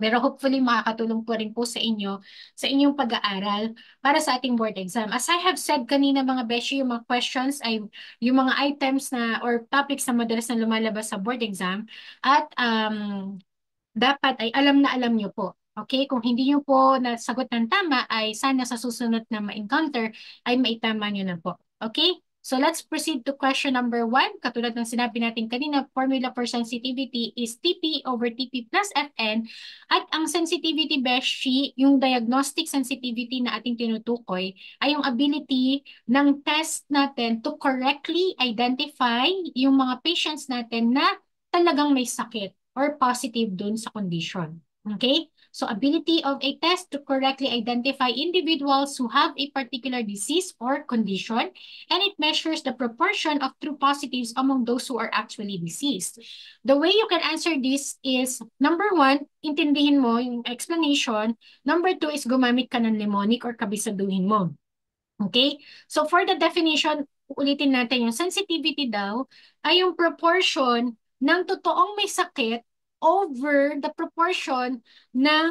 Pero hopefully makakatulong po rin po sa inyong pag-aaral para sa ating board exam. As I have said kanina mga beshi, yung mga questions ay yung mga items na or topics na madalas na lumalabas sa board exam at dapat ay alam na alam nyo po. Okay? Kung hindi nyo po nasagot ng tama ay sana sa susunod na ma-encounter ay maitama nyo na po. Okay? So let's proceed to question number 1. Katulad ng sinabi natin kanina, formula for sensitivity is TP over TP plus Fn. At ang sensitivity beshi, yung diagnostic sensitivity na ating tinutukoy, ay yung ability ng test natin to correctly identify yung mga patients natin na talagang may sakit or positive dun sa condition. Okay? So ability of a test to correctly identify individuals who have a particular disease or condition, and it measures the proportion of true positives among those who are actually diseased. The way you can answer this is, number 1, intindihin mo yung explanation. Number 2 is gumamit ka ng mnemonic or kabisaduhin mo. Okay? So for the definition, ulitin natin yung sensitivity daw ay yung proportion ng totoong may sakit over the proportion ng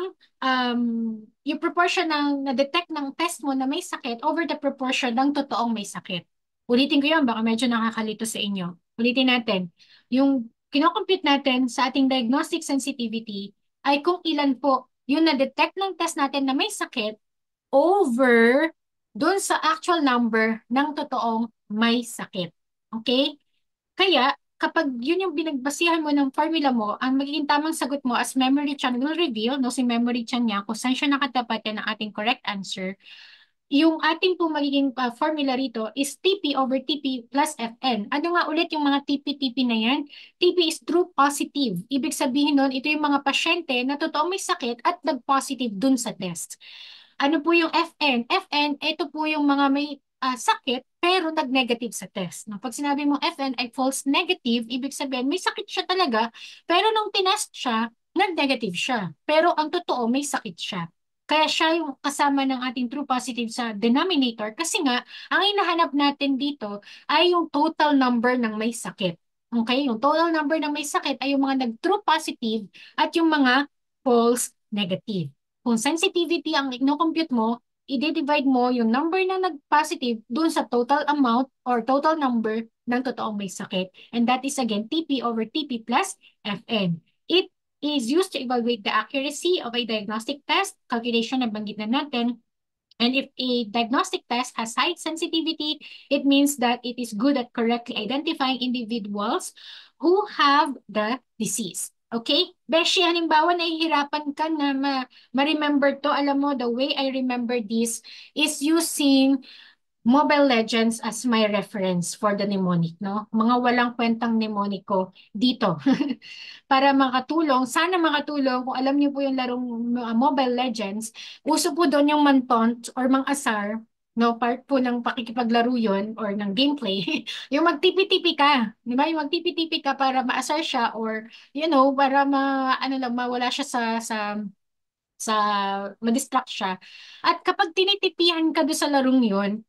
yung proportion ng na-detect ng test mo na may sakit over the proportion ng totoong may sakit. Ulitin ko yun, baka medyo nakakalito sa inyo. Ulitin natin. Yung kinocompute natin sa ating diagnostic sensitivity ay kung ilan po yung na-detect ng test natin na may sakit over doon sa actual number ng totoong may sakit. Okay? Kaya, kapag yun yung binagbasihan mo ng formula mo, ang magiging tamang sagot mo as memory chan will reveal, no, si memory chan niya, kung saan siya nakatapat yan ang ating correct answer, yung ating po magiging formula rito is TP over TP plus Fn. Ano nga ulit yung mga TP-TP na yan? TP is true positive. Ibig sabihin nun, ito yung mga pasyente na totoong may sakit at nag-positive dun sa test. Ano po yung Fn? Fn, ito po yung mga may sakit pero nag-negative sa test. No? Pag sinabi mo Fn ay false negative, ibig sabihin may sakit siya talaga, pero nung tinest siya, nag-negative siya. Pero ang totoo, may sakit siya. Kaya siya yung kasama ng ating true positive sa denominator kasi nga, ang hinahanap natin dito ay yung total number ng may sakit. Okay? Yung total number ng may sakit ay yung mga nag-true positive at yung mga false negative. Kung sensitivity ang ino-compute mo, i-divide mo yung number na nag-positive dun sa total amount or total number ng totoong may sakit. And that is again TP over TP plus Fn. It is used to evaluate the accuracy of a diagnostic test. Calculation na banggit na natin. And if a diagnostic test has high sensitivity, it means that it is good at correctly identifying individuals who have the disease. Okay? Beshi, halimbawa nahihirapan ka na ma-remember to. Alam mo, the way I remember this is using Mobile Legends as my reference for the mnemonic, no? Mga walang kwentang mnemonic ko dito. Para makatulong, sana makatulong kung alam niyo po yung larong Mobile Legends, uso po doon yung mantont or mang-asar, no? Part po ng pakikipaglaro yon or ng gameplay. Yung magtipi-tipi ka, di ba? Yung magtipi-tipi ka para maasar siya or, you know, para ano lang, mawala siya sa ma-distract siya. At kapag tinitipihan ka doon sa larong yon,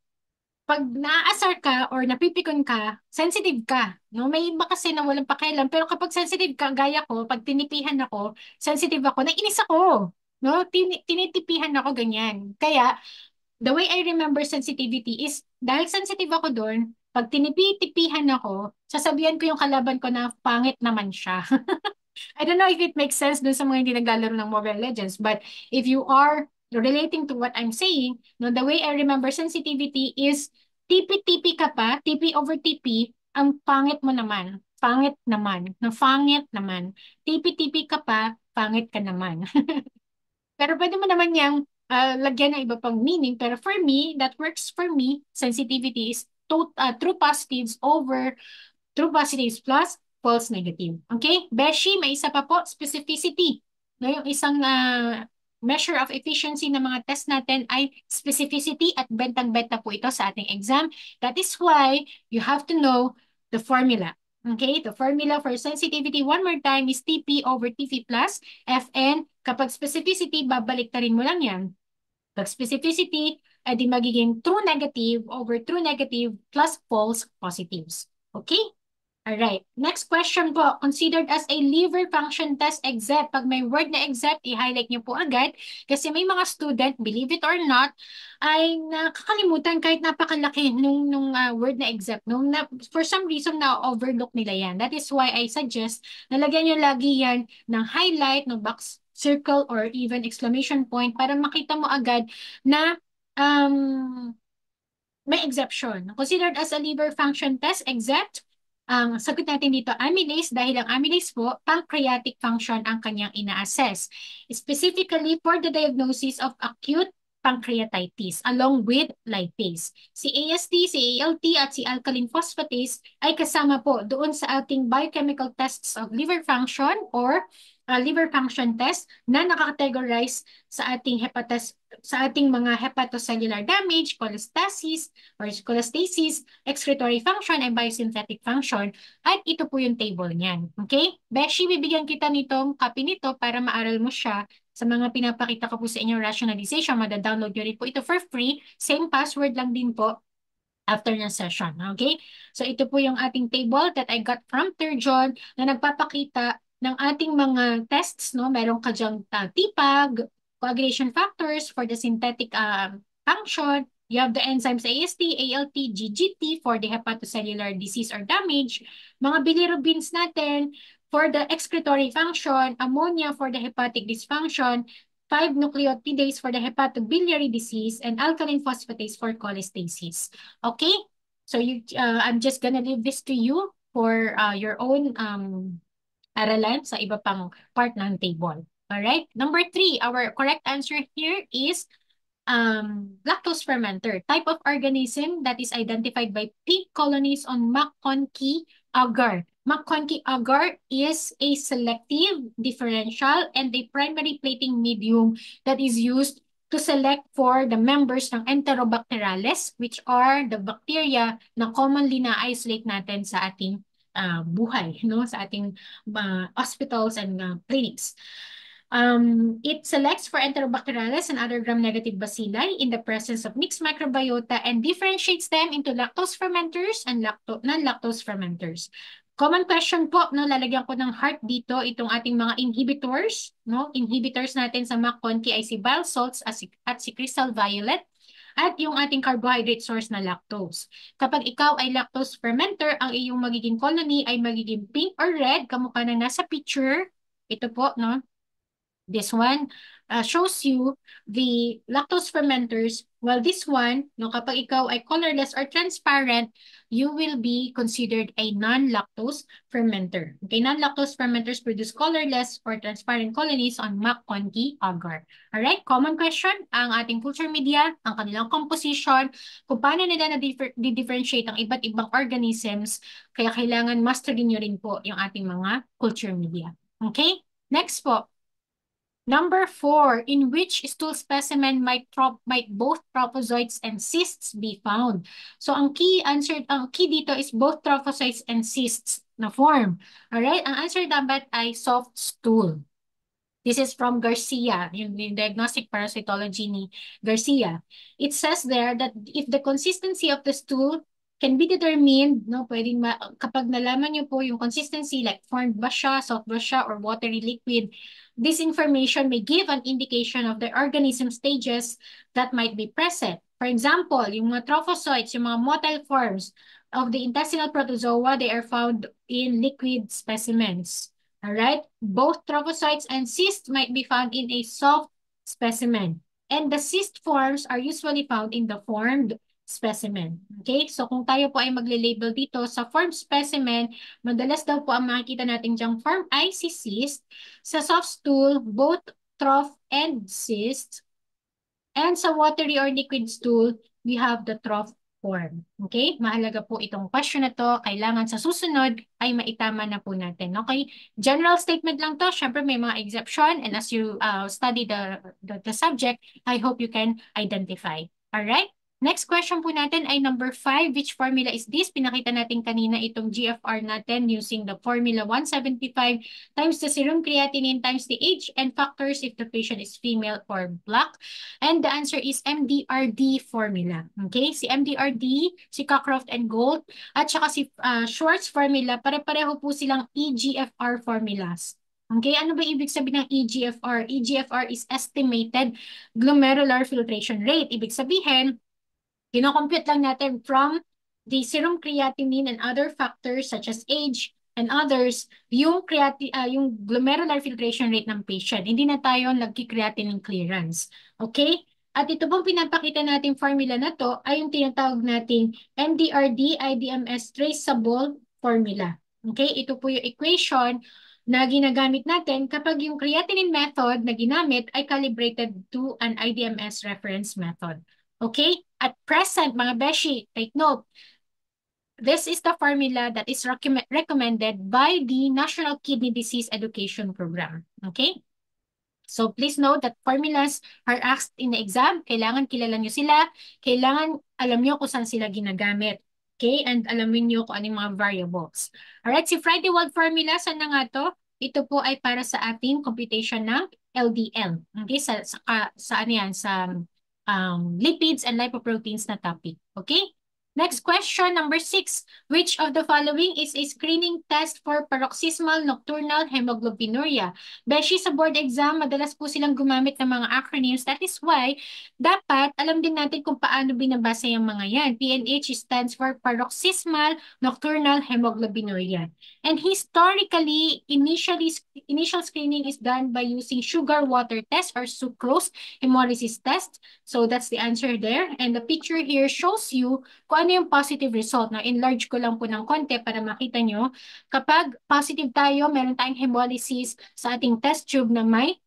pag naaasar ka or napipikon ka, sensitive ka. No? May iba kasi na walang pakialam. Pero kapag sensitive ka, gaya ko, pag tinipihan ako, sensitive ako, naiinis ako. No? Tinitipihan ako ganyan. Kaya, the way I remember sensitivity is, dahil sensitive ako doon, pag tinitipihan ako, sasabihan ko yung kalaban ko na pangit naman siya. I don't know if it makes sense dun sa mga hindi naglalaro ng Mobile Legends, but if you are relating to what I'm saying, no, the way I remember sensitivity is TP-TP ka pa, TP over TP, ang pangit mo naman. Pangit naman. No, pangit naman. TP-TP ka pa, pangit ka naman. Pero pwede mo naman yung lagyan ng iba pang meaning. Pero for me, that works for me. Sensitivity is true positives over true positives plus false negative. Okay? Beshi, may isa pa po, specificity. No, yung isang measure of efficiency ng mga test natin ay specificity at bentang-benta po ito sa ating exam. That is why you have to know the formula. Okay? The formula for sensitivity, one more time, is TP over TP plus Fn. Kapag specificity, babalik ta rin mo lang yan. Pag specificity, ay di magiging true negative over true negative plus false positives. Okay? Alright. Next question po. Considered as a liver function test except. Pag may word na except, i-highlight niyo po agad. Kasi may mga student, believe it or not, ay nakakalimutan kahit napakalaki nung word na except. For some reason, na-overlook nila yan. That is why I suggest na lagyan niyo lagi yan ng highlight, ng box circle, or even exclamation point para makita mo agad na may exception. Considered as a liver function test, except, sagot natin dito, amylase, dahil ang amylase po, pancreatic function ang kanyang ina-assess. Specifically for the diagnosis of acute pancreatitis along with lipase. Si AST, si ALT at si alkaline phosphatase ay kasama po doon sa ating biochemical tests of liver function or liver function test na nakakategorize sa ating mga hepatocellular damage, cholestasis, excretory function, and biosynthetic function. At ito po yung table niyan. Okay? Beshi, bibigyan kita nitong copy nito para maaral mo siya sa mga pinapakita ko po sa inyong rationalization. Mada-download nyo rin po ito for free. Same password lang din po after ng session. Okay? So ito po yung ating table that I got from Turgeon na nagpapakita ng ating mga tests, no? Meron ka dyang TPAG, coagulation factors for the synthetic function. You have the enzymes AST, ALT, GGT for the hepatocellular disease or damage. Mga bilirubins natin for the excretory function, ammonia for the hepatic dysfunction, 5 nucleotidases for the hepatobiliary disease, and alkaline phosphatase for cholestasis. Okay? So I'm just gonna leave this to you for your own aralan sa iba pang part ng table. Alright? Number 3, our correct answer here is lactose fermenter, type of organism that is identified by pink colonies on McConkey agar. McConkey agar is a selective, differential, and a primary plating medium that is used to select for the members ng Enterobacterales, which are the bacteria na commonly na-isolate natin sa ating buhay, no? Sa ating hospitals and clinics. It selects for Enterobacterales and other gram-negative bacilli in the presence of mixed microbiota and differentiates them into lactose fermenters and non-lactose fermenters. Common question po, no, lalagyan ko ng heart dito itong ating mga inhibitors, no? Inhibitors natin sa McConkey ay si bile salts at si crystal violet. At yung ating carbohydrate source na lactose. Kapag ikaw ay lactose fermenter, ang iyong magiging colony ay magiging pink or red, kamukha na nasa picture. Ito po, no? This one shows you the lactose fermenters, while this one, no, kapag ikaw ay colorless or transparent, you will be considered a non-lactose fermenter. Okay, non-lactose fermenters produce colorless or transparent colonies on McConkey agar. Alright, common question, ang ating culture media, ang kanilang composition, kung paano nila na-differentiate ang iba't ibang organisms, kaya kailangan masterin nyo rin po yung ating mga culture media. Okay, next po. Number 4, in which stool specimen might both trophozoites and cysts be found? So ang key dito is both trophozoites and cysts na form. Alright, ang answer dapat ay soft stool. This is from Garcia, yung diagnostic parasitology ni Garcia. It says there that if the consistency of the stool can be determined, no, kapag nalaman niyo po yung consistency, like formed ba siya, soft ba siya, or watery liquid, this information may give an indication of the organism stages that might be present. For example, yung mga trophozoites, yung mga motile forms of the intestinal protozoa, they are found in liquid specimens. Alright? Both trophozoites and cysts might be found in a soft specimen. And the cyst forms are usually found in the formed specimen. Okay? So kung tayo po ay magle-label dito sa formed specimen, madalas daw po ang makikita natin diyang form ay si cyst. Sa soft stool, both troph and cyst. And sa watery or liquid stool, we have the troph form. Okay? Mahalaga po itong question na to. Kailangan sa susunod ay maitama na po natin. Okay? General statement lang to. Syempre may mga exception. And as you study the subject, I hope you can identify. Alright? Next question po natin ay number 5. Which formula is this? Pinakita natin kanina itong GFR natin using the formula 175 times the serum creatinine times the age and factors if the patient is female or black. And the answer is MDRD formula. Okay? Si MDRD, si Cockcroft and Gold, at saka si Schwartz formula, pare-pareho po silang EGFR formulas. Okay, ano ba ibig sabihin ng EGFR? EGFR is estimated glomerular filtration rate. Ibig sabihin, kino-compute lang natin from the serum creatinine and other factors such as age and others, yung glomerular filtration rate ng patient. Hindi na tayo nagki-creatinine clearance. Okay? At ito pong pinapakita natin formula na to ay yung tinatawag nating MDRD IDMS traceable formula. Okay? Ito po yung equation na ginagamit natin kapag yung creatinine method na ginamit ay calibrated to an IDMS reference method. Okay? At present, mga beshi, take note, this is the formula that is recommended by the National Kidney Disease Education Program. Okay? So please note that formulas are asked in the exam. Kailangan kilala nyo sila. Kailangan alam nyo kung saan sila ginagamit. Okay? And alamin nyo kung anong mga variables. Alright, si Friday-Wald formula, saan na nga to? Ito po ay para sa ating computation ng LDL. Okay? Sa ano yan? Sa lipids and lipoproteins na topic. Okay? Next question, number 6. Which of the following is a screening test for paroxysmal nocturnal hemoglobinuria? Beshi, sa board exam, madalas po silang gumamit ng mga acronyms. That is why, dapat alam din natin kung paano binabasa yung mga yan. PNH stands for paroxysmal nocturnal hemoglobinuria. And historically, initial screening is done by using sugar water test or sucrose hemolysis test. So that's the answer there. And the picture here shows you kung ano yung positive result. Now, enlarge ko lang po ng konti para makita nyo. Kapag positive tayo, meron tayong hemolysis sa ating test tube na may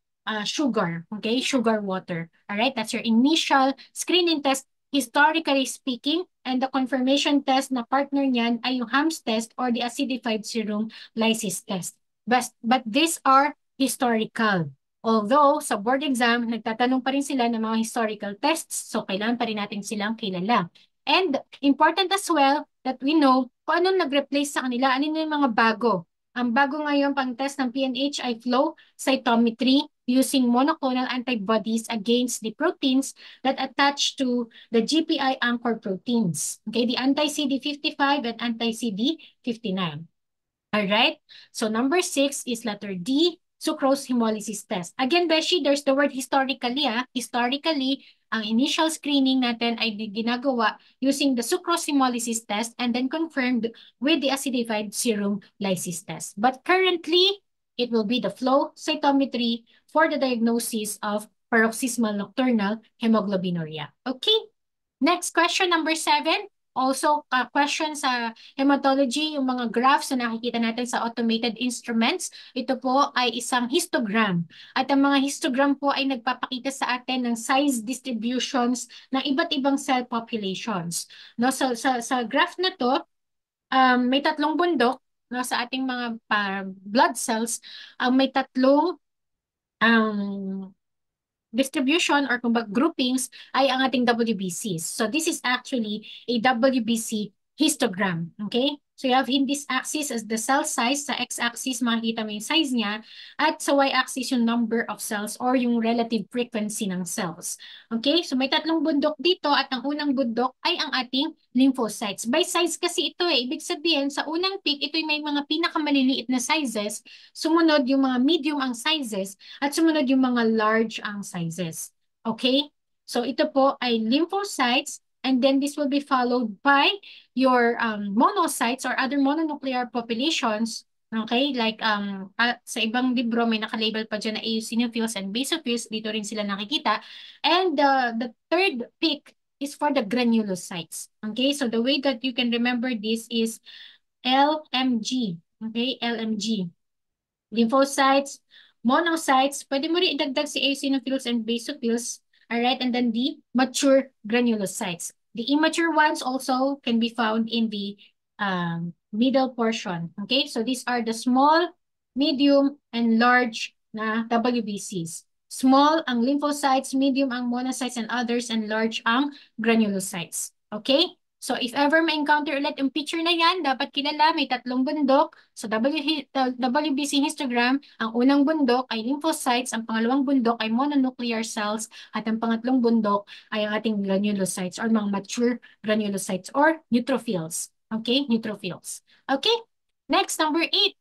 sugar. Okay? Sugar water. Alright? That's your initial screening test, historically speaking. And the confirmation test na partner niyan ay yung HAMS test or the acidified serum lysis test. But these are historical. Although, sa board exam, nagtatanong pa rin sila ng mga historical tests. So, kailangan pa rin natin silang kilala. And important as well that we know kung anong nag-replace sa kanila, ano yung mga bago. Ang bago ngayon pang test ng PNH ay flow cytometry using monoclonal antibodies against the proteins that attach to the GPI anchor proteins. Okay, the anti-CD55 and anti-CD59. All right, so number 6 is letter D, sucrose hemolysis test. Again, Beshi, there's the word historically. Historically, ang initial screening natin ay ginagawa using the sucrose hemolysis test and then confirmed with the acidified serum lysis test. But currently, it will be the flow cytometry for the diagnosis of paroxysmal nocturnal hemoglobinuria. Okay, next question, number 7. Also, question sa hematology, yung mga graphs na nakikita natin sa automated instruments, ito po ay isang histogram. At ang mga histogram po ay nagpapakita sa atin ng size distributions ng iba't ibang cell populations. No? So, sa graph na to, may tatlong bundok, no, sa ating mga blood cells, may tatlong distribution or kumbaga groupings ay ang ating WBCs. So this is actually a WBC histogram. Okay? So you have in this axis as the cell size. Sa x-axis, makikita mo yung size niya. At sa y-axis, yung number of cells or yung relative frequency ng cells. Okay? So may tatlong bundok dito at ang unang bundok ay ang ating lymphocytes. By size kasi ito eh. Ibig sabihin, sa unang peak, ito may mga pinakamaliliit na sizes. Sumunod yung mga medium ang sizes at sumunod yung mga large ang sizes. Okay? So ito po ay lymphocytes. And then this will be followed by your monocytes or other mononuclear populations. Okay, like sa ibang libro may nakalabel pa dyan na eosinophils and basophils. Dito rin sila nakikita. And the third peak is for the granulocytes. Okay, so the way that you can remember this is LMG. Okay, LMG. Lymphocytes, monocytes. Pwede mo rin idagdag si eosinophils and basophils. Alright, and then the mature granulocytes. The immature ones also can be found in the middle portion. Okay, so these are the small, medium, and large na WBCs. Small ang lymphocytes, medium ang monocytes and others, and large ang granulocytes. Okay? So if ever ma-encounter ulit yung picture na yan, dapat kilala may tatlong bundok. So WBC histogram, ang unang bundok ay lymphocytes, ang pangalawang bundok ay mononuclear cells, at ang pangatlong bundok ay ang ating granulocytes or mga mature granulocytes or neutrophils. Okay? Neutrophils. Okay? Next, number 8.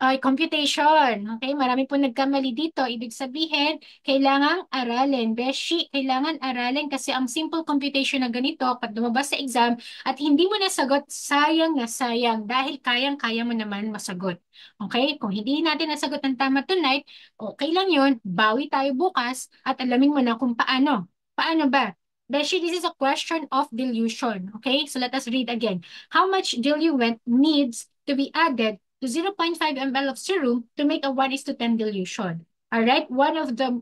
Ay, computation. Okay, marami po nagkamali dito. Ibig sabihin, kailangang aralin. Beshi, kailangan aralin kasi ang simple computation na ganito, pag lumabas sa exam at hindi mo nasagot, sayang na sayang dahil kayang-kaya mo naman masagot. Okay, kung hindi natin nasagot ng tama tonight, okay lang yun, bawi tayo bukas at alamin mo na kung paano. Paano ba? Beshi, this is a question of dilution. Okay, so let us read again. How much diluent needs to be added to 0.5 ml of serum to make a 1:10 dilution. Alright, one of the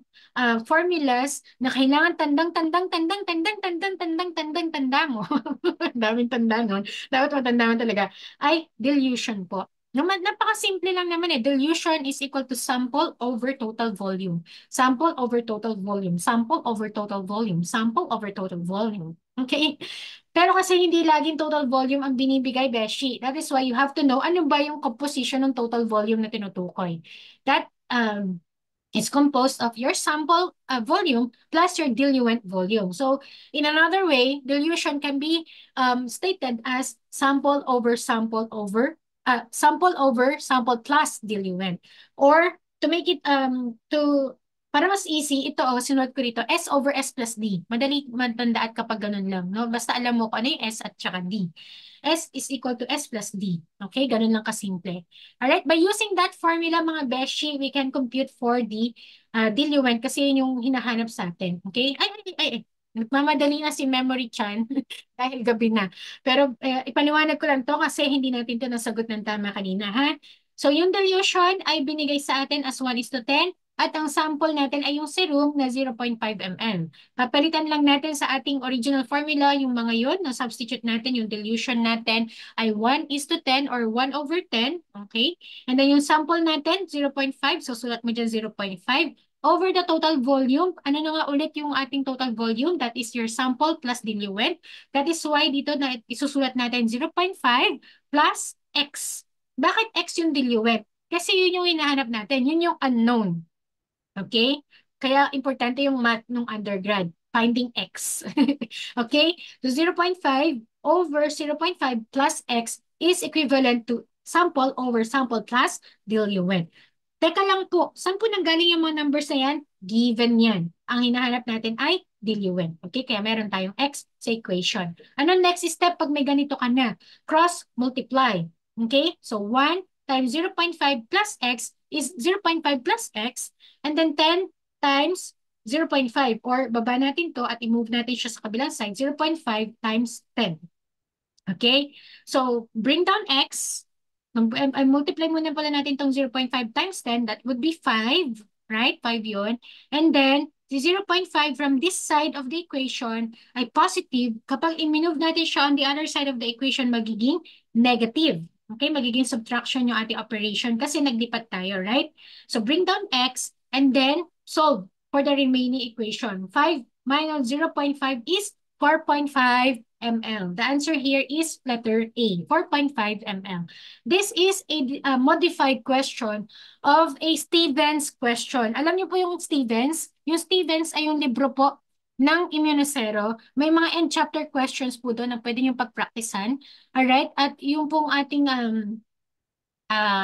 formulas na kailangan tanda mo. Daming tanda nun. Dapat matanda mo talaga. Ay dilution po. Napaka-simple lang naman eh. Dilution is equal to sample over total volume. Sample over total volume. Sample over total volume. Sample over total volume. Okay? Pero kasi hindi laging total volume ang binibigay, Beshi. That is why you have to know ano ba yung composition ng total volume na tinutukoy. That is composed of your sample volume plus your diluent volume. So in another way, dilution can be stated as sample over sample over sample plus diluent. Or to make it para mas easy, ito sinulat ko rito, S over S plus D. Madali matandaan kapag ganun lang, no? Basta alam mo kung ano yung S at saka D. S is equal to S plus D. Okay, ganun lang kasimple. Alright, by using that formula, mga beshi, we can compute for the diluent kasi yun yung hinahanap sa atin. Okay? Nagmamadali na si Memory Chan dahil gabi na. Pero ipaliwanag ko lang to kasi hindi natin to nasagot ng tama kanina, ha? So yung dilution ay binigay sa atin as 1:10. At ang sample natin ay yung serum na 0.5 ml. Papalitan lang natin sa ating original formula yung mga yun. Na-substitute natin yung dilution natin ay 1:10 or 1/10. Okay? And then yung sample natin, 0.5. So sulat mo dyan 0.5. Over the total volume, ano na nga ulit yung ating total volume? That is your sample plus diluent. That is why dito na isusulat natin 0.5 plus X. Bakit X yung diluent? Kasi yun yung hinahanap natin. Yun yung unknown. Okay? Kaya importante yung math nung undergrad. Finding X. Okay? So 0.5 over 0.5 plus X is equivalent to sample over sample plus diluent. Teka lang po, saan po nanggaling yung mga numbers na yan? Given yan. Ang hinahanap natin ay diluent. Okay? Kaya meron tayong X sa equation. Ano next step pag may ganito ka na? Cross multiply. Okay? So 1 times 0.5 plus X is 0.5 plus X. And then 10 times 0.5. Or baba natin to at i-move natin siya sa kabilang side. 0.5 times 10. Okay? So bring down X. Multiply muna pala natin itong 0.5 times 10. That would be 5. Right? 5 yun. And then, the 0.5 from this side of the equation ay positive. Kapag i-move natin siya on the other side of the equation, magiging negative. Okay? Magiging subtraction yung ating operation kasi naglipat tayo, right? So, bring down X and then solve for the remaining equation. 5 minus 0.5 is 4.5 ml. The answer here is letter A, 4.5 ml. This is a modified question of a Stevens question. Alam niyo po yung Stevens? Yung Stevens ay yung libro po ng Immunosero. May mga end chapter questions po doon na pwede niyong pagpraktisan. Alright? At yung pong ating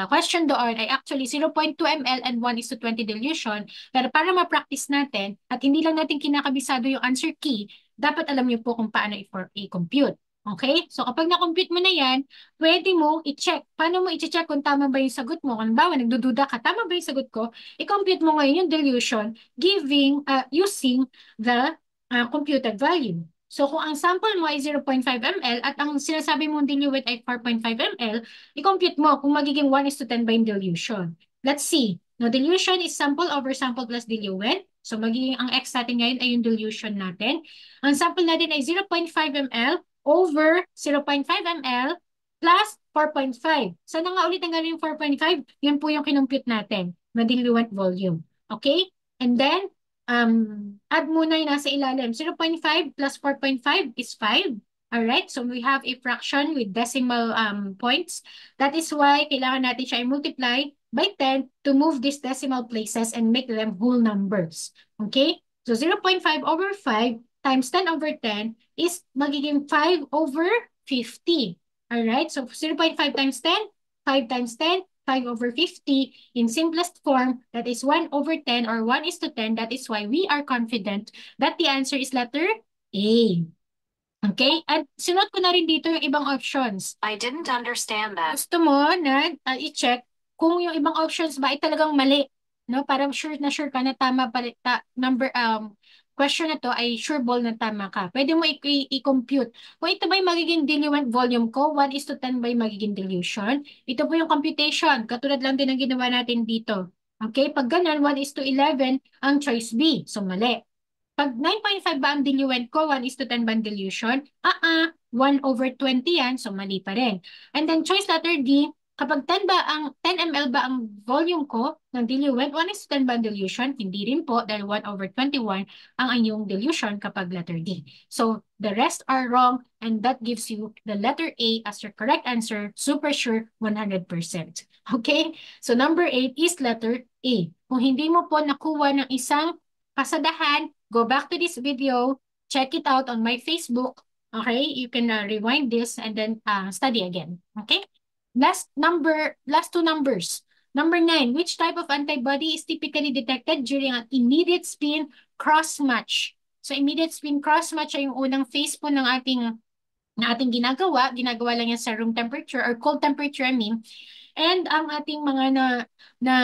question doon ay actually 0.2 ml and 1:20 dilution. Pero para ma-practice natin at hindi lang natin kinakabisado yung answer key, dapat alam niyo po kung paano i-compute. Okay? So kapag na-compute mo na yan, pwede mo i-check. Paano mo i-check kung tama ba yung sagot mo? Kung bawa, nagdududa ka, tama ba yung sagot ko? I-compute mo ngayon yung dilution using the computed value. So kung ang sample mo ay 0.5 ml at ang sinasabi mong diluent ay 4.5 ml, i-compute mo kung magiging 1:10 ba yung dilution. Let's see. Now, dilution is sample over sample plus diluent. So magiging ang X natin ngayon ay yung dilution natin. Ang sample natin ay 0.5 ml over 0.5 ml plus 4.5. Saan na nga ulit ang galing yung 4.5? Yun po yung kinumpute natin na diluent volume. Okay? And then, add muna yung nasa ilalim. 0.5 plus 4.5 is 5. Alright, so we have a fraction with decimal points. That is why kailangan natin siya i-multiply by 10 to move these decimal places and make them whole numbers. Okay? So 0.5 over 5 times 10 over 10 is magiging 5 over 50. Alright, so 0.5 times 10, 5 times 10, 5 over 50. In simplest form, that is 1 over 10 or 1 is to 10. That is why we are confident that the answer is letter A. Okay? At sunod ko na rin dito yung ibang options. I didn't understand that. Gusto mo na i-check kung yung ibang options ba ay talagang mali. No? Parang sure na sure ka na tama pa, question na to ay sure ball na tama ka. Pwede mo i-compute. Kung ito ba yung magiging diluent volume ko, 1 is to 10 ba yung magiging dilution? Ito po yung computation. Katulad lang din ang ginawa natin dito. Okay? Pag ganun, 1 is to 11 ang choice B. So, mali. Pag 9.5 ba ang diluent ko, 1 is to 10 ba ang dilution? 1 over 20 yan, so mali pa rin. And then choice letter D, kapag 10 ba ang 10 ml ba ang volume ko ng diluent, 1 is to 10 ba ang dilution? Hindi rin po dahil 1 over 21 ang inyong dilution kapag letter D. So the rest are wrong and that gives you the letter A as your correct answer, super sure 100%. Okay? So number 8 is letter A. Kung hindi mo po nakuha ng isang pasadahan, go back to this video, check it out on my Facebook. Okay, you can rewind this and then study again. Okay, last two numbers. Number 9, which type of antibody is typically detected during an immediate spin cross-match? So immediate spin cross-match ay yung unang phase po ng ating ginagawa. Ginagawa lang yan sa room temperature or cold temperature, I mean. And ang ating mga na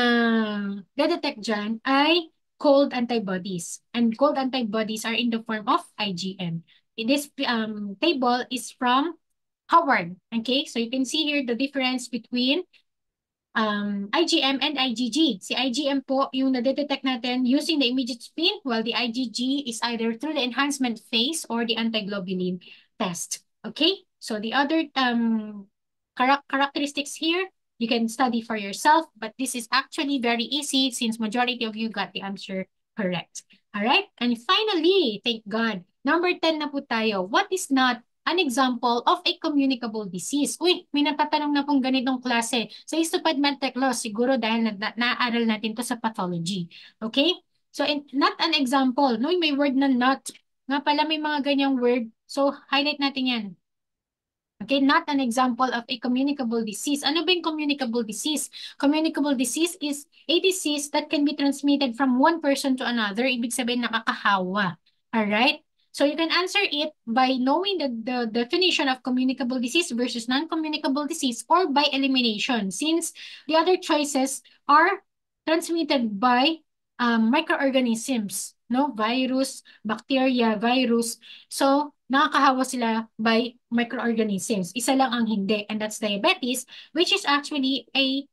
detect dyan ay cold antibodies. And cold antibodies are in the form of IgM. This table is from Howard. Okay, so you can see here the difference between IgM and IgG. Si IgM po yung na-detect natin using the immediate spin, while the IgG is either through the enhancement phase or the antiglobulin test. Okay, so the other characteristics here, you can study for yourself, but this is actually very easy since majority of you got the answer correct. All right, and finally, thank God, number 10 na po tayo. What is not an example of a communicable disease? Uy, may natatanong na pong ganitong klase. Sa Histopad Medtech Law, siguro dahil naaral natin to sa pathology. Okay? So, not an example. No, may word na not. Nga pala may mga ganyang word. So, highlight natin yan. Okay, not an example of a communicable disease. Ano ba yung communicable disease? Communicable disease is a disease that can be transmitted from one person to another. Ibig sabihin nakakahawa. Alright? So you can answer it by knowing the definition of communicable disease versus non-communicable disease or by elimination since the other choices are transmitted by microorganisms, no? Virus, bacteria, virus. So, nakakahawa sila by microorganisms. Isa lang ang hindi, and that's diabetes, which is actually a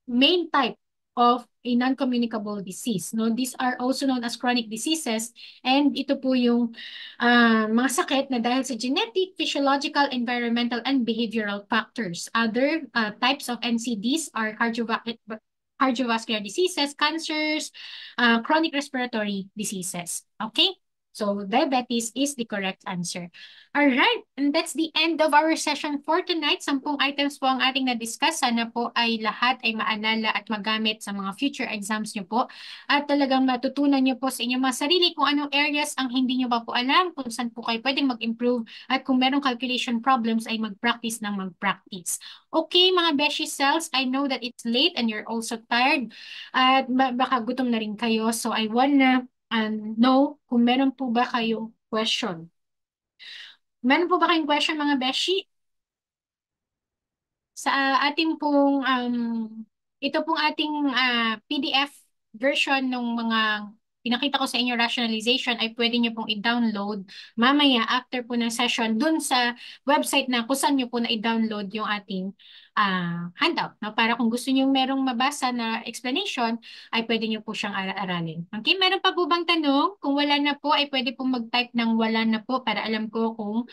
main type of a non-communicable disease. No? These are also known as chronic diseases, and ito po yung mga sakit na dahil sa genetic, physiological, environmental, and behavioral factors. Other types of NCDs are cardiovascular diseases, cancers, chronic respiratory diseases. Okay? So, diabetes is the correct answer. Alright, and that's the end of our session for tonight. 10 items po ang ating na-discuss. Sana po ay lahat ay maalala at magamit sa mga future exams nyo po. At talagang matutunan nyo po sa inyong mga sarili kung anong areas ang hindi nyo pa po alam, kung saan po kayo pwedeng mag-improve, at kung merong calculation problems ay mag-practice ng mag-practice. Okay, mga Beshi cells, I know that it's late and you're also tired. At baka gutom na rin kayo. So, I wanna know kung meron po ba kayong question. Meron po ba kayong question, mga Beshi? Sa ating pong, ito pong ating PDF version ng mga pinakita ko sa inyo rationalization ay pwede nyo pong i-download mamaya after po ng session dun sa website na kung saan nyo po na i-download yung ating handout. No? Para kung gusto nyo merong mabasa na explanation, ay pwede nyo po siyang aralin. Okay, meron pa po bang tanong? Kung wala na po, ay pwede pong mag-type ng wala na po para alam ko kung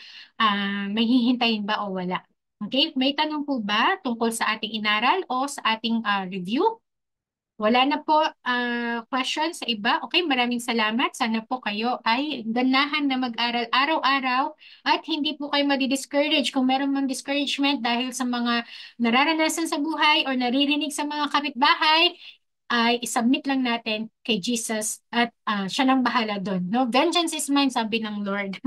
may hihintayin ba o wala. Okay, may tanong po ba tungkol sa ating inaral o sa ating review? Wala na po questions sa iba. Okay, maraming salamat. Sana po kayo ay ganahan na mag-aral araw-araw at hindi po kayo madi-discourage. Kung meron mang discouragement dahil sa mga nararanasan sa buhay or naririnig sa mga kapitbahay, ay isubmit lang natin kay Jesus at siya nang bahala doon. No? Vengeance is mine, sabi ng Lord.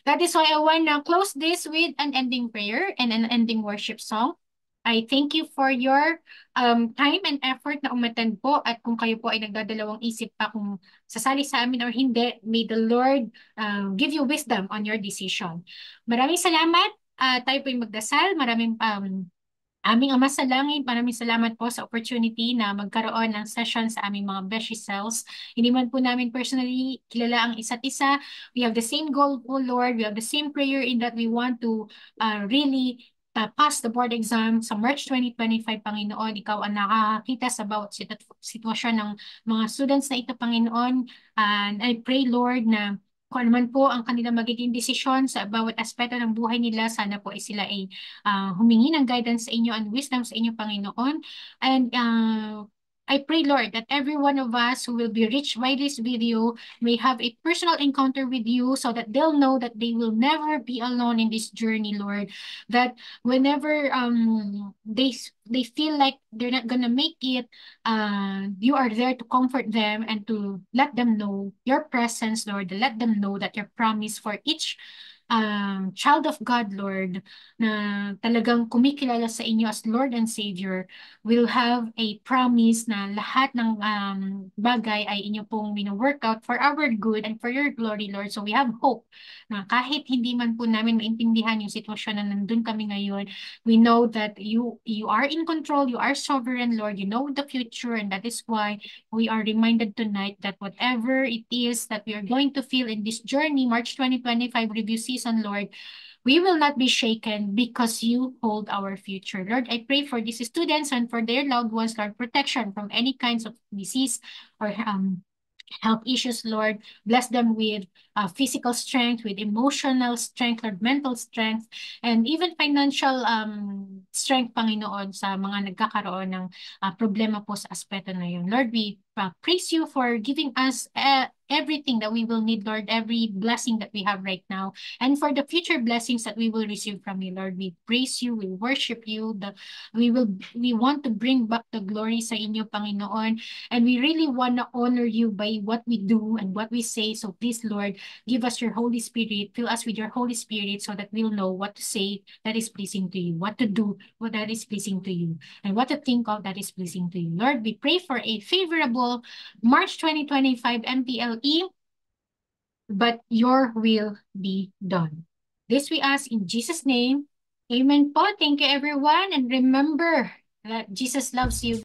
That is why I want to close this with an ending prayer and an ending worship song. I thank you for your time and effort na umattend po at kung kayo po ay nagdadalawang isip pa kung sasali sa amin or hindi, may the Lord give you wisdom on your decision. Maraming salamat. Tayo po ay magdasal. Maraming aming Ama sa Langit, maraming salamat po sa opportunity na magkaroon ng session sa aming mga Beshi Cells. Hindi man po namin personally kilala ang isa't isa. We have the same goal po, Lord. We have the same prayer in that we want to really pass the board exam sa March 2025, Panginoon. Ikaw ang nakakakita sa bawat sitwasyon ng mga students na ito, Panginoon. And I pray, Lord, na kung ano man po ang kanilang magiging desisyon sa bawat aspeto ng buhay nila, sana po ay sila ay humingi ng guidance sa inyo and wisdom sa inyo, Panginoon. And I pray, Lord, that every one of us who will be reached by this video may have a personal encounter with you so that they'll know that they will never be alone in this journey, Lord. That whenever they feel like they're not gonna make it, you are there to comfort them and to let them know your presence, Lord. Let them know that your promise for each child of God, Lord, na talagang kumikilala sa inyo as Lord and Savior, will have a promise na lahat ng bagay ay inyo pong work out for our good and for your glory, Lord. So we have hope na kahit hindi man po namin maintindihan yung sitwasyon na nandun kami ngayon, we know that you are in control, you are sovereign, Lord. You know the future, and that is why we are reminded tonight that whatever it is that we are going to feel in this journey, March 2025 review season, Lord, we will not be shaken because you hold our future. Lord, I pray for these students and for their loved ones, Lord, protection from any kinds of disease or health issues, Lord. Bless them with physical strength, with emotional strength, Lord, mental strength, and even financial strength, Panginoon, sa mga nagkakaroon ng problema po sa aspeto na yun. Lord, we praise you for giving us everything that we will need, Lord, every blessing that we have right now, and for the future blessings that we will receive from you, Lord. We praise you, we worship you, we want to bring back the glory sa inyo, Panginoon, and we really want to honor you by what we do and what we say. So please, Lord, give us your Holy Spirit, fill us with your Holy Spirit so that we'll know what to say that is pleasing to you, what to do, what that is pleasing to you, and what to think of that is pleasing to you. Lord, we pray for a favorable March 2025 MPLE, but your will be done. This we ask in Jesus' name. Amen po. Thank you, everyone. And remember that Jesus loves you.